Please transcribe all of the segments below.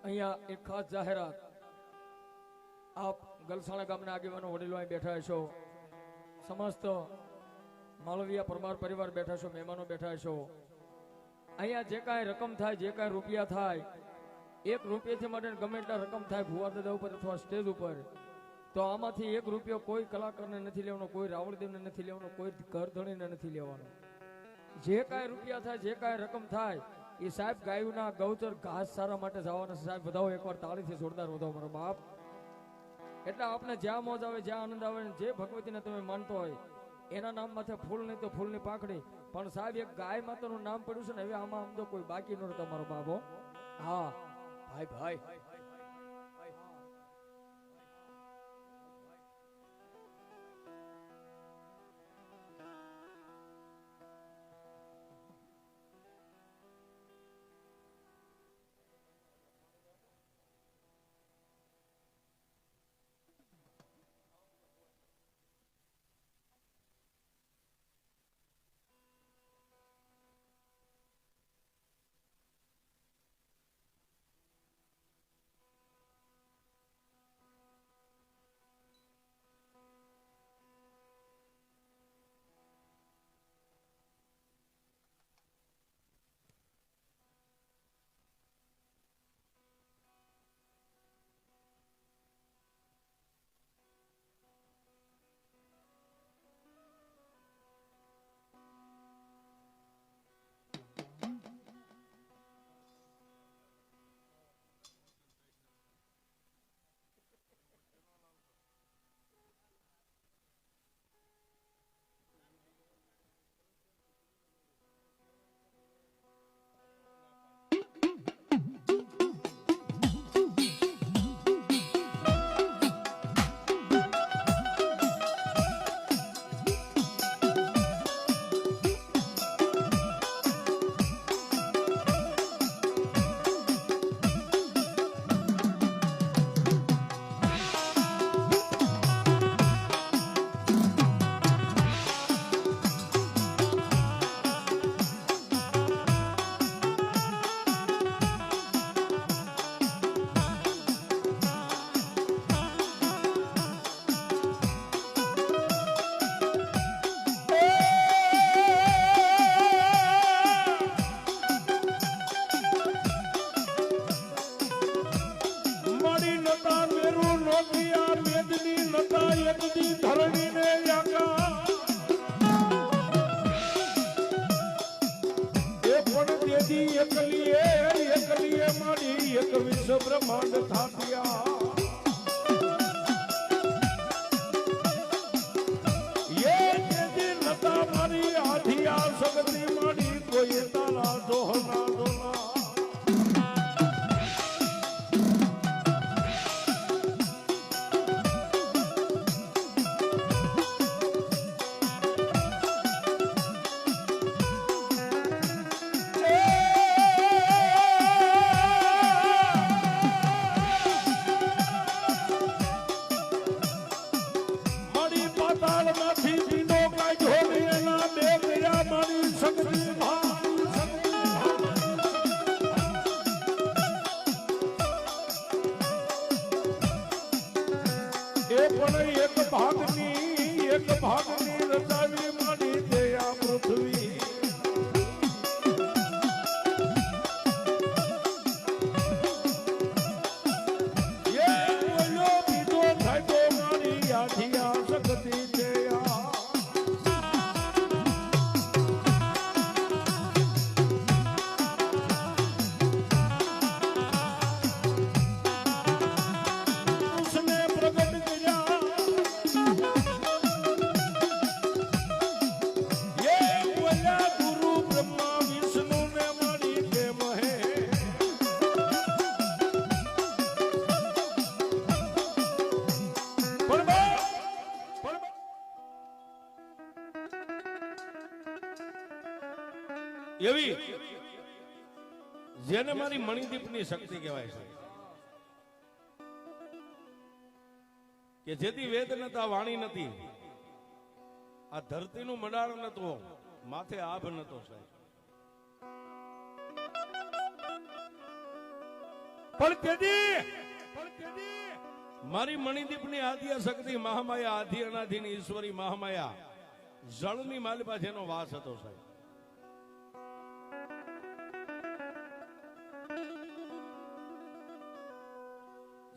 અહીંયા એક ખાસ જાહેરાત આપ ગલસાણા ગામના આગેવાનો વડીલો અહીં બેઠા છો, સમસ્ત માલવિયા પરમાર પરિવાર બેઠા છો, મહેમાનો બેઠા છો. અહીંયા જે કાંઈ રકમ થાય, જે કાંઈ રૂપિયા થાય, એક રૂપિયાથી માટે ગમે એટલા રકમ થાય ભુવા દાદા ઉપર અથવા સ્ટેજ ઉપર, તો આમાંથી એક રૂપિયો કોઈ કલાકારને નથી લેવાનો, કોઈ રાવળદેવને નથી લેવાનો, કોઈ ઘરધણીને નથી લેવાનો. જે કાંઈ રૂપિયા થાય, જે કાંઈ રકમ થાય એ સાહેબ ગાયોના ગૌચર ઘાસ સારા માટે જવાના. સાહેબ વધાવો એકવાર તાળીથી જોરદાર વધાવો મારો બાપ. એટલે આપણે જ્યાં મોજ આવે, જ્યાં આનંદ આવે, જે ભગવતીને તમે માનતો હોય એના નામ માથે ફૂલ નહીં તો ફૂલની પાખડી. પણ સાહેબ એક ગાય માતાનું નામ પડ્યું છે ને, હવે આમાં આમ તો કોઈ બાકી ન રહેતો મારો બાબો. હા ભાઈ ભાઈ બ્રહ્માંડ થાપ્યા નતા મારી આધી આ સગતી મારી કોઈ તારા દોહના દોના એક ભાગની રચાવી મારી દે આ પૃથ્વી બીજો થાય મારી આથી આ શક્તિ છે એવી જેને મારી મણિદીપની શક્તિ કહેવાય છે કે જેથી વેદ નતા, વાણી નથી, આ ધરતીનું મંડાણ નતું, માથે આભ નતો સાહેબ, પણ તેથી મારી મણિદીપની આદ્ય શક્તિ મહામાયા આધિ અનાધિની ઈશ્વરી મહામાયા જળની માલિપા જેનો વાસ હતો સાહેબ.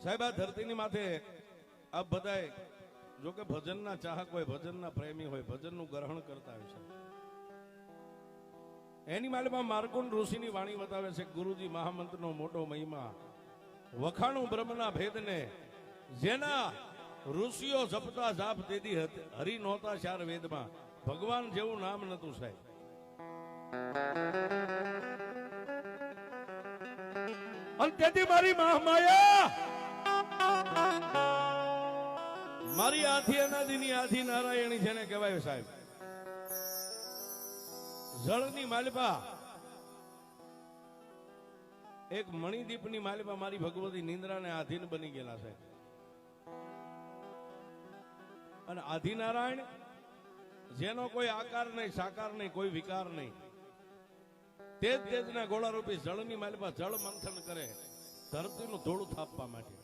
સાહેબ આ ધરતીની માથે આ બધાય જો કે ભજનના ચાહક હોય, ભજનના પ્રેમી હોય, ભજનનું ગ્રહણ કરતા હોય છે. એની માલિપા માર્કુંડ ઋષિની વાણી બતાવે છે, ગુરુજી મહામંત્રનો મોટો મહિમા, વખાણું બ્રહ્મના ભેદને, જેના ઋષિઓ જપતા જાપ દેદી હરી નહોતા ચાર વેદમાં, ભગવાન જેવું નામ નતું સાહેબ. અને તેથી મારી મહામાયા, મારી આથી અનાદિની આથી નારાયણી જેને કહેવાય સાહેબ, જળની માલિપા, એક મણિદીપની માલિપા મારી ભગવતી નિંદ્રાને આધીન બની ગયેલા છે. અને આધિનારાયણ જેનો કોઈ આકાર નહીં, સાકાર નહીં, કોઈ વિકાર નહીં, તેજ તેજના ગોળારૂપી જળની માલિપા જળ મંથન કરે ધરતીનું ધોળું થાપવા માટે.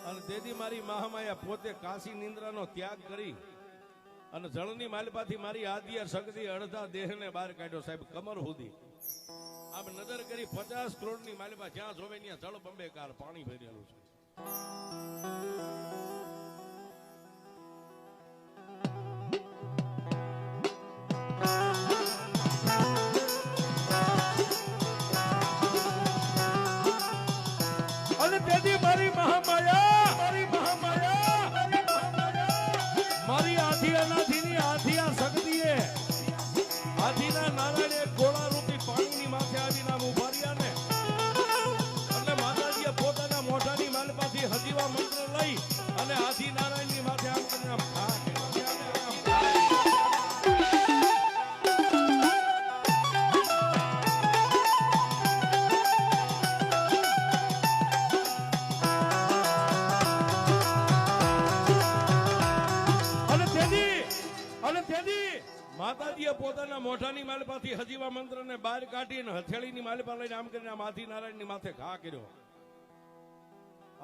અને તેથી મારી મહામાયા પોતે કાશી નિંદ્રાનો ત્યાગ કરી અને જળની માલિપાથી મારી આદ્ય શક્તિ અડધા દેહને બહાર કાઢ્યો સાહેબ, કમર સુધી. આમ નજર કરી 50 કરોડની માલિપા જ્યાં જોવે ત્યાં જળ બંબેકાર પાણી ભરેલું છે. અને તેથી મારી મહામાયા, મારી આધી અનાધીની આધી આ શક્તિએ, આધીના નારાયણે ગોળારૂપી પાણીની માથે આવીને આમ ઉભા રહ્યા ને, એટલે માતાજીએ પોતાના મોઢાની માલપાથી હજીવા મંત્ર લઈ અને આધી નારાયણની માથે આમ કરીને આમ માતાજીએ પોતાના મોઢાની માલપાથી હજીવા મંત્રને બહાર કાઢીને હથેળીની માલપા લઈને આમ કરીને આમ આદિનારાયણની માથે ઘા કર્યો.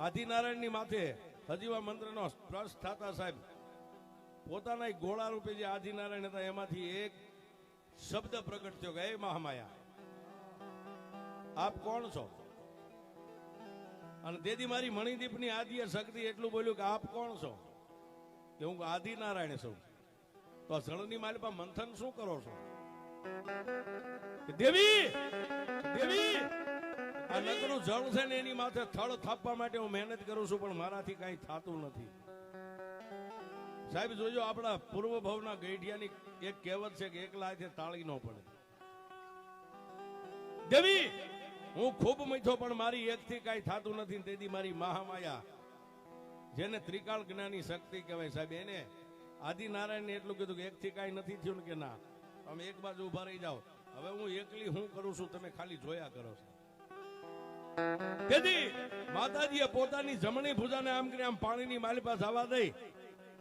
આદિનારાયણની માથે હજીવા મંત્રનો સ્પર્શ થતા સાહેબ પોતાના ગોળા રૂપે જે આદિનારાયણ હતા એમાંથી એક શબ્દ પ્રગટ થયો કે હે મહામાયા, આપ કોણ છો? અને તેથી મારી મણિદીપની આદ્ય શક્તિ એટલું બોલ્યું કે આપ કોણ છો? કે હું આદિનારાયણ છું. તો જળની માલિપા મંથન શું કરો છો? દેવી દેવી, આ નગરનું જળ છે ને એની માથે થળ થાપવા માટે હું મહેનત કરું છું, પણ મારાથી કઈ થતું નથી. સાહેબ જોજો, આપણા પૂર્વ ભવના ગઈઢિયાની એક કહેવત છે કે એકલા હાથે તાળી ન પડે. દેવી હું ખૂબ મથ્યો પણ મારી એકથી કઈ થતું નથી. તેથી મારી મહામાયા, જેને ત્રિકાળ જ્ઞાની શક્તિ કહેવાય સાહેબ, એને આદિનારાયણ ને એટલું કીધું કે એકથી કઈ નથી થયું કે ના, તમે એક બાજુ ઉભા રહી જાઓ, હવે હું એકલી હું કરું છું, તમે ખાલી જોયા કરો છો. તેથી માતાજીએ પોતાની જમણી ભુજાને આમ કરી આમ પાણીની માલિપા જવા દઈ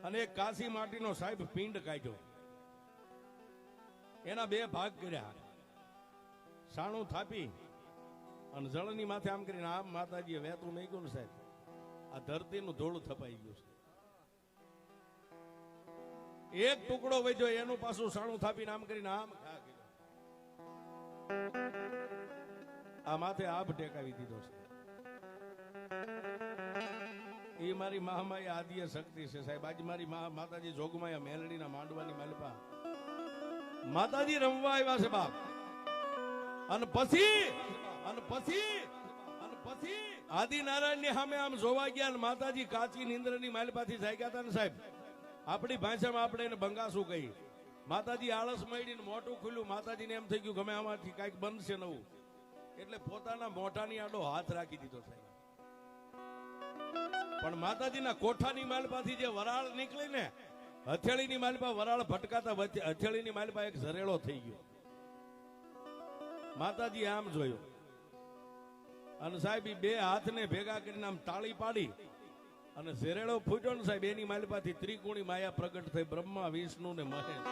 અને એક કાશી માટીનો સાહેબ પિંડ કાઢ્યો. એના બે ભાગ કર્યા, સાણું થાપી અને જળની માથે આમ કરીને આમ માતાજીએ વહેતું મેક્યું ને સાહેબ, આ ધરતીનું ધોળું થપાઈ ગયું છે. એક ટુકડો વધ્યો, એનું પાછું સાણું થાપીને આમ કરીને આમ આ માથે આભ ટેકાવી દીધો છે. એ મારી મહામાયા આદ્ય શક્તિ છે સાહેબ. આજે મારી માતાજી જોગમાયા મેલડીના માંડવાની માલપા માતાજી રમવા આવ્યા છે બાપ. અને પછી આદિનારાયણ ની સામે આમ જોવા ગયા, માતાજી કાચી નિંદ્રની માલપાથી જાગ્યા હતા ને સાહેબ. આપણી ભાષામાં આપણે એને બંગાસું કહી. માતાજી આળસ મળીને મોટું ખુલ્યું, માતાજીને એમ થઈ ગયું ગમે આમાંથી કઈક બનશે નવું, એટલે પોતાના મોઢાની આડો હાથ રાખી દીધો સાહેબ. પણ માતાજીના કોઠાની માલપાથી જે વરાળ નીકળી ને, હથેળીની માલપા વરાળ ભટકાતા હથેળીની માલપા એક ઝરેડો થઈ ગયો. માતાજી આમ જોયો અને સાહેબ બે હાથને ભેગા કરીને આમ તાળી પાડી અને ઝેરેડો ફૂટ્યો ને સાહેબ એની માલિપાથી ત્રિકોણી માયા પ્રગટ થઈ બ્રહ્મા વિષ્ણુ ને મહેશ.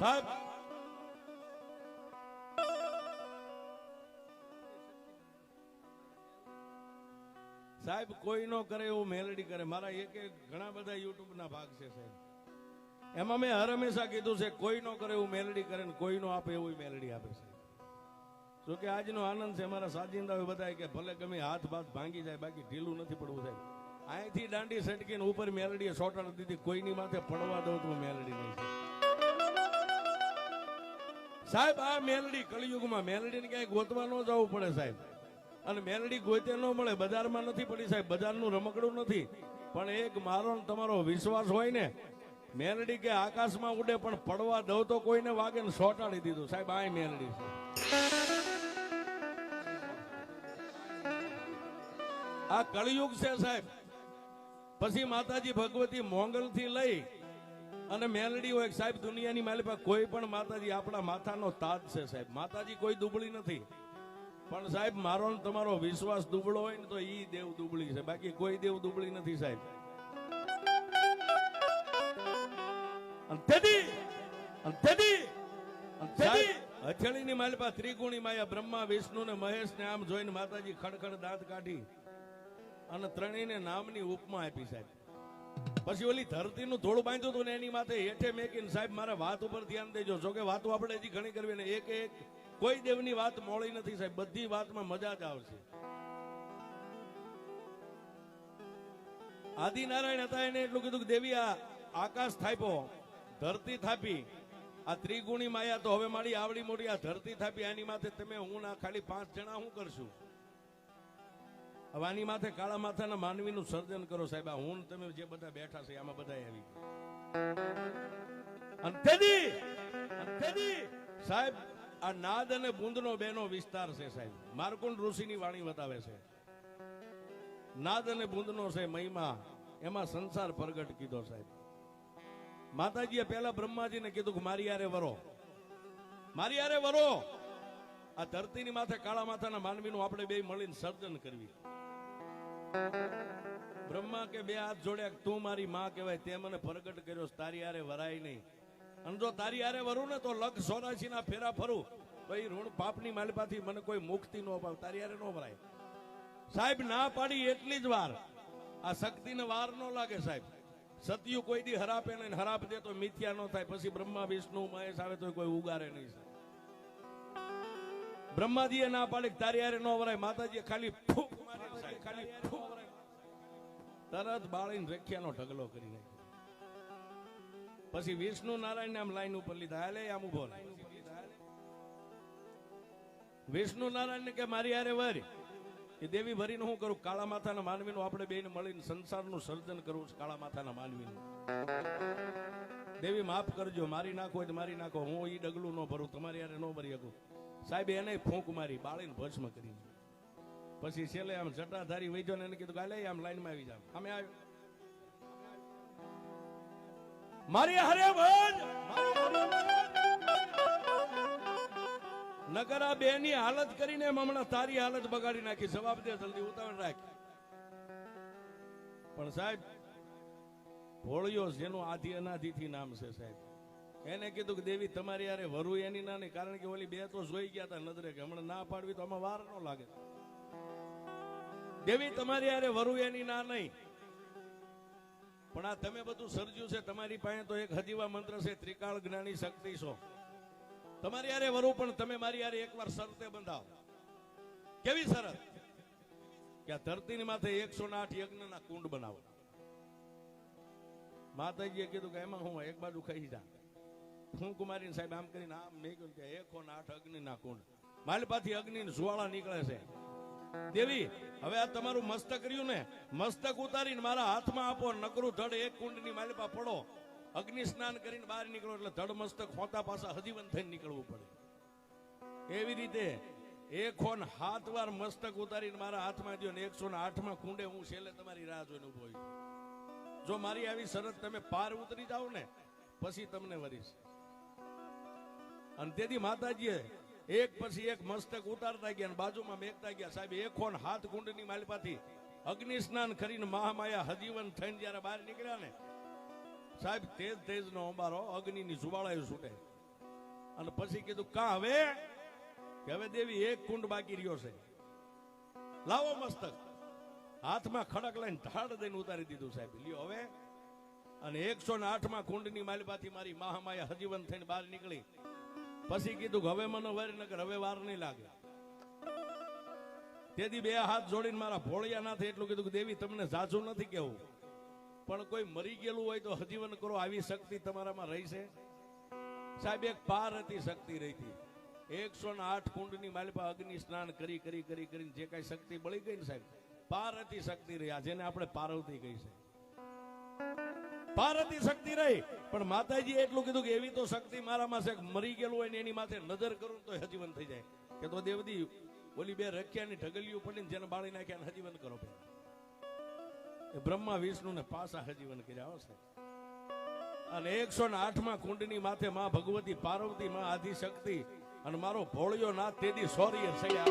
સાહેબ સાહેબ કોઈ નો કરે એવું મેલડી કરે. મારા એક ઘણા બધા યુટ્યુબ ના ભાગ છે સાહેબ. એમાં મેં હર હંમેશા કીધું છે કોઈ નો કરે એવું મેલડી કરે ને કોઈ નો આપે એવું મેલડી આપે છે. જો કે આજનો આનંદ છે અમારા સાજિંદાઓ બધા કે ભલે ગમે હાથ બાથ ભાંગી જાય બાકી ઢીલું નથી પડવું સાહેબ. અહીંથી દાંડી સટકીને ઉપર મેલડીએ સોટાડી દીધી. કોઈની માથે પડવા દઉં તો મેલડી નહીં છે સાહેબ. આ મેલડી કળિયુગમાં મેલડીને ક્યાંય ગોતવા ન જવું પડે સાહેબ. અને મેલડી ગોતે ન મળે, બજારમાં નથી પડી સાહેબ. બજારનું રમકડું નથી, પણ એક મારો ને તમારો વિશ્વાસ હોય ને, મેલડી કે આકાશમાં ઉડે પણ પડવા દઉં તો કોઈને વાગે ને સોટાડી દીધું સાહેબ. આ મેલડી છે. આ કળિયુગ છે સાહેબ. પછી માતાજી ભગવતી મોંગલ થી લઈ અને મેલડી હોય સાહેબ. દુનિયાની માલિપા કોઈ પણ માતાજી આપણા માથાનો તાજ છે સાહેબ. માતાજી કોઈ દુબળી નથી, પણ સાહેબ મારો ને તમારો વિશ્વાસ દુબળો હોય ને તો ઈ દેવ દુબળી છે, બાકી કોઈ દેવ દુબળી નથી સાહેબ. હથેળીની માલિપા ત્રિગુણી માયા બ્રહ્મા વિષ્ણુ ને મહેશ ને આમ જોઈને માતાજી ખડખડ દાંત કાઢી અને ત્રણેયને નામની ઉપમા આપી સાહેબ. પછી ઓલી ધરતીનું થોડું બાંધ્યું હતું ને એની માથે હેઠે મેકીને સાહેબ મારે વાત ઉપર ધ્યાન દેજો. જો કે વાતો આપણે હજી ઘણી કરવી ને એક એક કોઈ દેવની વાત મોળી નથી સાહેબ. બધી વાતમાં મજા જ આવશે. આદિનારાયણ હતા એને એટલું કીધું કે દેવી આ આકાશ થાપ્યો, ધરતી થાપી, આ ત્રિગુણી માયા તો હવે મારી આવડી મોટી આ ધરતી થાપી, આની માથે તમે હું ના ખાલી 5 જણા હું કરશું? હવે આની માથે કાળા માથાના માનવીનું સર્જન કરો સાહેબ. આ હું તમે જે બધા બેઠા છે આમાં બધા આવી સાહેબ. આ નાદ અને બુંદનો બેનો વિસ્તાર છે સાહેબ. માર્કુંડ ઋષિની વાણી બતાવે છે. નાદ અને બુંદનો છે મહિમા, એમાં સંસાર પ્રગટ કીધો સાહેબ. માતાજીએ પહેલા બ્રહ્માજીને કીધું કે મારી યારે વરો, મારી યારે વરો. આ ધરતીની માથે કાળા માથાના માનવીનું આપણે બે મળીને સર્જન કરવી. બ્રહ્મા કે બે હાથ જોડ્યા, તું મારી માં કહેવાય, તે મને પ્રગટ કર્યો, તારી હારે વરાય નહીં. અને જો તારી હારે વરું ને તો 184 ના ફેરા ફરું તો એ ઋણ પાપની માલિપાથી મને કોઈ મુક્તિ ન અપાવ. તારી હારે ન વરાય સાહેબ. ના પાડી એટલી જ વાર, આ શક્તિને વાર ન લાગે સાહેબ. સત્યુ કોઈ દી હરાપે નહીં, હરાપ દે તો મિથ્યા ન થાય. પછી બ્રહ્મા વિષ્ણુ મહેશ આવે તો કોઈ ઉગારે નહીં. બ્રહ્માજીએ ના પાડી તારી હારે ન વરાય. માતાજીએ ખાલી ફૂંક મારી સાહેબ, ખાલી ફૂંક તરત બાળીને રેખ્યાનો ઢગલો કરી નાખ્યો. પછી વિષ્ણુ નારાયણ આમ લાઈન ઉપર લીધા, હાલે આમ ઉભો. વિષ્ણુ નારાયણ ને કે મારી હારે વર. એ દેવી ભરીને હું કરું? કાળા માથાના માનવીનું આપણે બેને મળીને સંસારનું સર્જન કરવું છે. કાળા માથાના માનવીનું દેવી માફ કરજો, મારી નાખો હોય તો મારી નાખો, હું ઈ ડગલું ન ભરું, તમારી યારે ન ભરી શકું. સાહેબ એને ફૂંક મારી, બાળીને ભસ્મ કરી. પછી છેલ્લે આમ જટાધારી વૈજો ને એને કીધું કાલે આમ લાઈનમાં આવી જાવ. અમે આવ્યો મારી હારે વજ, નગર આ બે ની હાલત કરીને હમણાં તારી હાલત બગાડી નાખી. જવાબ દે જલ્દી, ઉતાવળ રાખ. પણ સાહેબ ભોળિયો જેનું આધિ અનાધિથી નામ છે સાહેબ, એને કીધું કે દેવી તમારી યારે વરુ એની ના નહીં, કારણ કે ઓલી બે તો જોઈ ગયા હતા નજરે કે હમણાં ના પાડવી તો આમાં વાર ન લાગે. દેવી તમારી યારે વરુ એની ના નહીં, પણ આ તમે બધું સર્જ્યું છે, તમારી પાસે તો એક હજીવા મંત્ર છે, ત્રિકાળ જ્ઞાની શક્તિ છો. તમારી યારે વરુ, પણ તમે મારી યારે એકવાર શરતે બંધાવો. કેવી શરત? કે આ ધરતીની માથે 108 યજ્ઞના કુંડ બનાવો. માતાજીએ કીધું કે એમાં હું એક બાજુ ખાઈ જા. હું કુમારી સાહેબ આમ કરીને આમ નહીં કહ્યું કે 108 અગ્નિના કુંડ, માલપાથી અગ્નિ જ્વાળા નીકળે છે. દેવી હવે આ તમારું મસ્તક રહ્યું ને, મસ્તક ઉતારીને મારા હાથમાં આપો, નકરું ધડ એક કુંડની માલપા પડો, અગ્નિ સ્નાન કરીને બહાર નીકળો એટલે ધડ મસ્તક હોતા પાછા હજીવન થઈને નીકળવું પડે. એવી રીતે 108 વાર મસ્તક ઉતારીને મારા હાથમાં દો ને 108માં કુંડે હું છેલ્લે તમારી રાહ જોઈને ઉભો છું. જો મારી આવી શરત તમે પાર ઉતરી જાઓ ને પછી તમને વરીશ. અને તેથી માતાજીએ એક પછી એક મસ્તક ઉતારતા ગયા, બાજુમાં મેકતા ગયા. સાહેબ 108 કુંડની માલપાથી અગ્નિ સ્નાન કરીને મહામાયા હજીવન થઈને જયારે બહાર નીકળ્યા ને સાહેબ, તેજ તેજ નો અંબારો અગ્નિની જુવાળાએ છૂટે. અને પછી કીધું કા હવે કે હવે દેવી એક કુંડ બાકી રહ્યો છે, લાવો મસ્તક. હાથમાં ખડક લઈને ઢાળ દઈને ઉતારી દીધું સાહેબ, લ્યો હવે. અને 108માં કુંડની માલપાથી મારી મહામાયા હજીવન થઈને બહાર નીકળી. પછી કીધું હવે મને વર નગર હવે વાર નહીં લાગે. તેથી બે હાથ જોડીને મારા ભોળિયા નાથે એટલું કીધું કે દેવી તમને જાજુ નથી કેવું, પણ કોઈ મરી ગયેલું હોય તો હજીવન કરો, આવી શક્તિ તમારામાં રહી છે. સાહેબ એક પાર હતી શક્તિ રહી હતી. 108 કુંડની માલપા અગ્નિ સ્નાન કરી કરી કરી કરીને જે કઈ શક્તિ બળી ગઈ ને સાહેબ, પાર હતી શક્તિ રહી. જેને આપણે પાર્વતી કહી છે, પાર્વતી શક્તિ રહી. પણ માતાજી એટલું કીધું કે એવી તો શક્તિ મારામાં છે, મરી ગયેલું હોય ને એની માથે નજર કરું તો હજીવન થઈ જાય. કે તો દેવદી ઓલી બે રખ્યાની ઢગલીઓ પડીને જેને બાળી નાખ્યા હજીવન કરો. એ બ્રહ્મા વિષ્ણુ ને પાછા હજીવન કર્યા હશે. અને 108માં કુંડની માથે માં ભગવતી પાર્વતી માં આદિ શક્તિ અને મારો ભોળિયો નાથ તેદી સોરીએ સયા.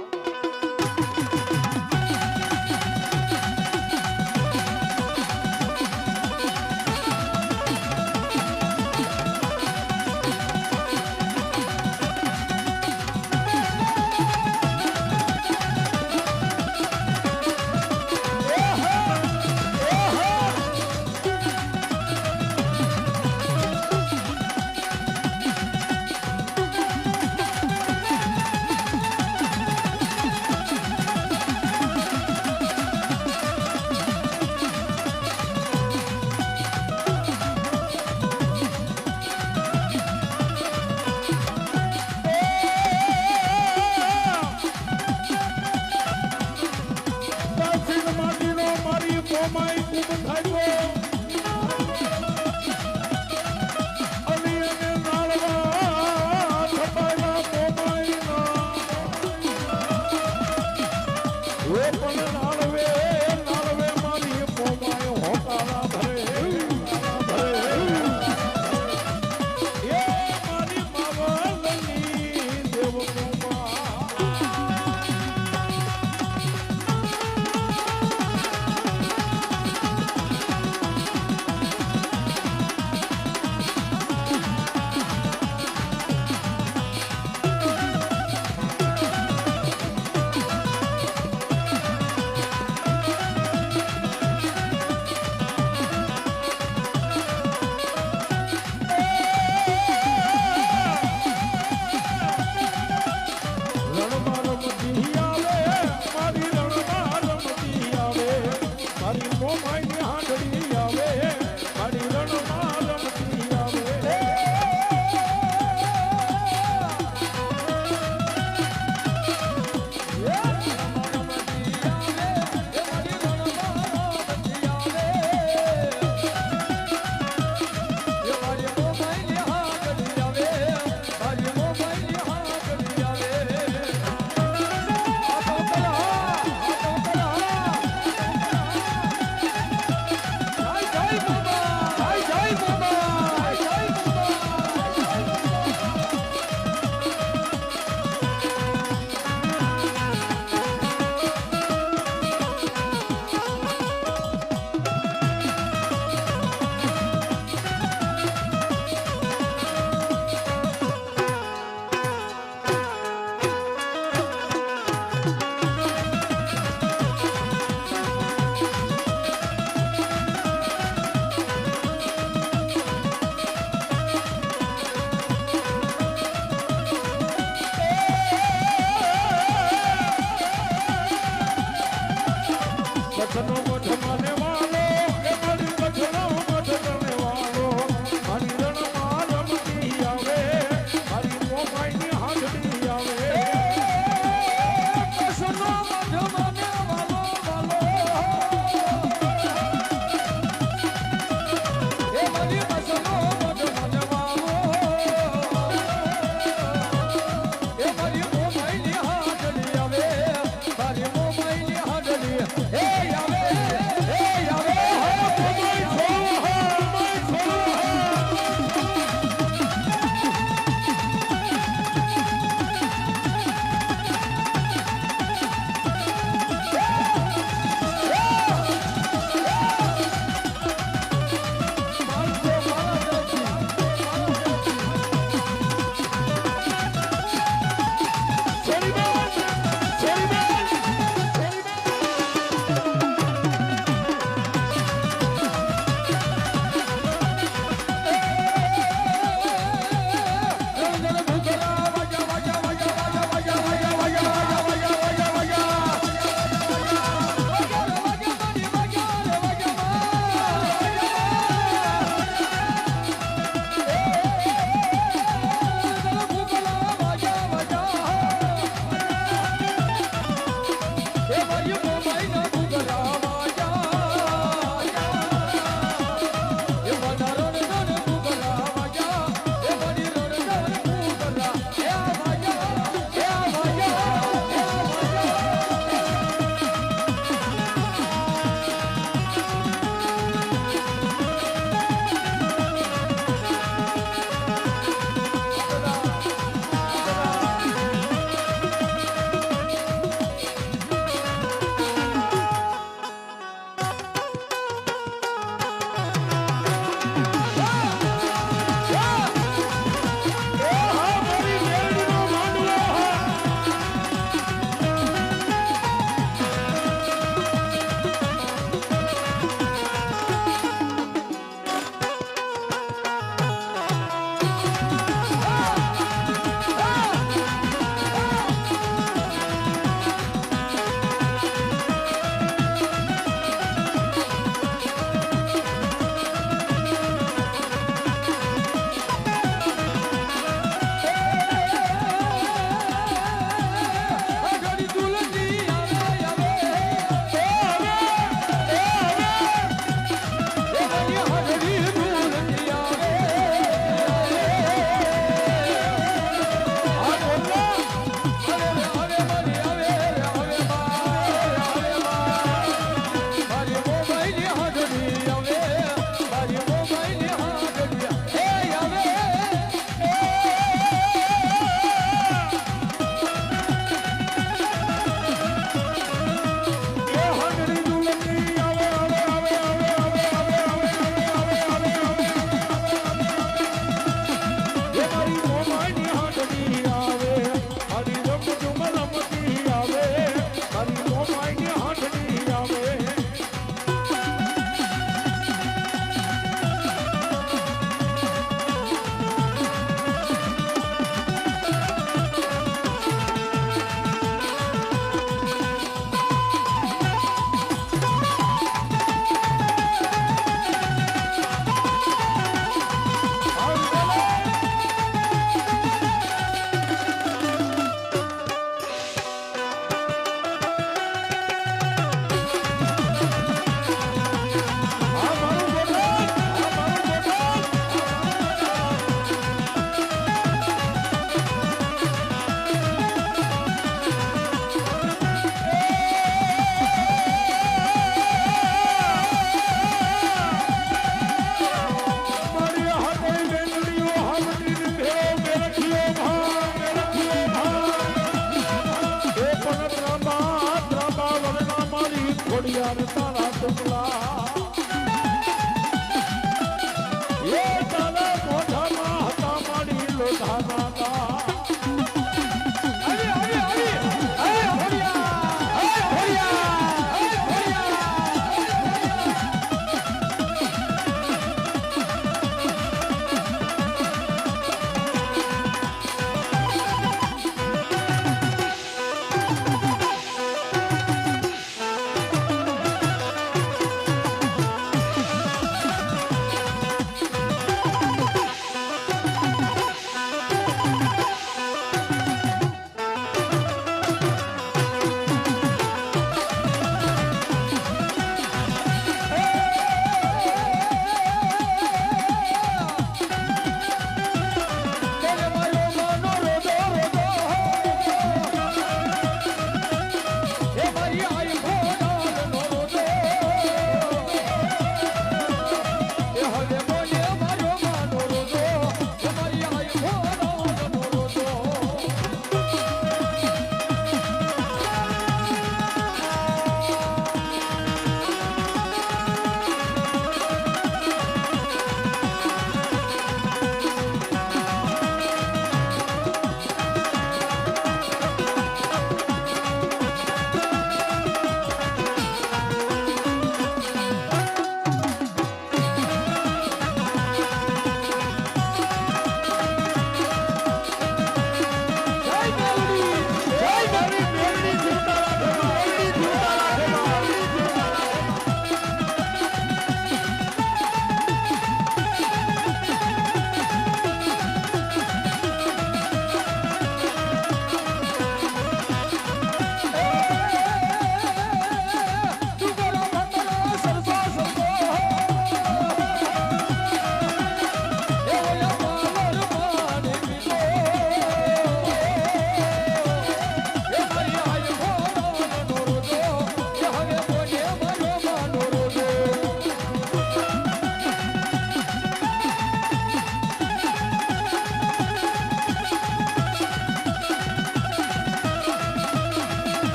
દાના